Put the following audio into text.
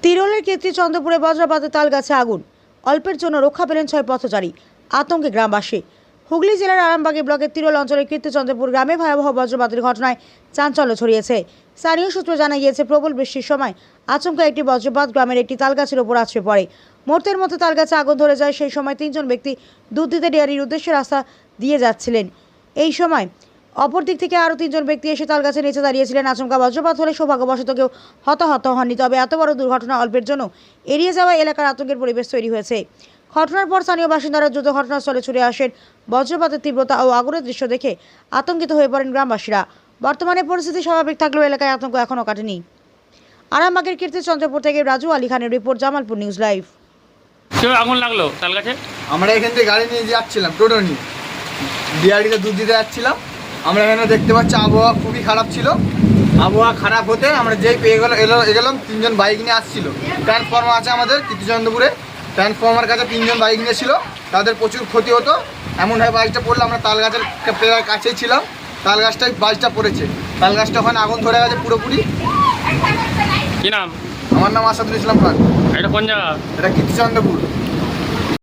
তিরোলের কীর্তিচন্দ্রপুরে বজ্রপাতে তালগাছে আগুন, অল্পের জন্য রক্ষা পেলেন 6 পথচারী, আতঙ্কে গ্রামবাসী। হুগলি জেলার আরামবাগী ব্লকের তিরোল অঞ্চলের কীর্তিচন্দ্রপুর গ্রামে ভয়াবহ বজ্রপাতের ঘটনায় চাঞ্চল্য ছড়িয়েছে। স্থানীয় সূত্রে জানা গিয়েছে, প্রবল বৃষ্টির সময় আচমকা একটি বজ্রপাত গ্রামের একটি তালগাছের ওপর আছড়ে পড়ে। মুহূর্তের মধ্যে তালগাছে আগুন ধরে যায়। সেই সময় 3 জন ব্যক্তি দুধ দিতে ডেয়ারির উদ্দেশ্যে রাস্তা দিয়ে যাচ্ছিলেন। এই সময় অপর দিক থেকে আরও 3 জন ব্যক্তি এসে তালগাছের নিচে দাঁড়িয়েছিলেন। আচমকা বজ্রপাত হলে সৌভাগ্যবশত কেউ হতাহত হননি। তবে এত বড় দুর্ঘটনা অল্পের জন্য এড়িয়ে যাওয়া এলাকার আতঙ্কের পরিবেশ তৈরি হয়েছে। ঘটনার পর স্থানীয় বাসিন্দারা দ্রুত ঘটনাস্থলে ছুটে আসেন। বজ্রপাতের তীব্রতা ও আগুনের দৃশ্য দেখে আতঙ্কিত হয়ে পড়েন গ্রামবাসীরা। বর্তমানে পরিস্থিতি স্বাভাবিক থাকলেও এলাকায় আতঙ্ক এখনও কাটেনি। আরামবাগের কীর্তিচন্দ্রপুর থেকে রাজু আলী খানের রিপোর্ট, জামালপুর নিউজ লাইভ। কেউ আগুন লাগলো তাল গাছে? আমরা এখান থেকে গাড়ি নিয়ে যাচ্ছিলাম, টোটো নিয়ে ডিআরডিতে দুধ দিতে যাচ্ছিলাম। আমরা এখানে দেখতে পাচ্ছি আবহাওয়া খুবই খারাপ ছিল। আবহাওয়া খারাপ হতে আমরা যেই পেয়ে গেলাম 3 জন বাইক নিয়ে আসছিল। ট্রান্সফর্মার আছে আমাদের কীর্তিচন্দ্রপুরে, ট্রান্সফর্মার কাছে 3 জন বাইক নিয়ে ছিল, তাদের প্রচুর ক্ষতি হতো। এমনভাবে বাইকটা পড়লো, আমরা তাল গাছের প্রায় কাছেই ছিলাম, তাল গাছটাই বাইকটা পড়েছে। তাল গাছটা ওখানে আগুন ধরে গেছে পুরোপুরি। কি নাম? আমার নাম আসাদুল ইসলাম খান। এটা কোন জায়গা? এটা কীর্তিচন্দ্রপুর।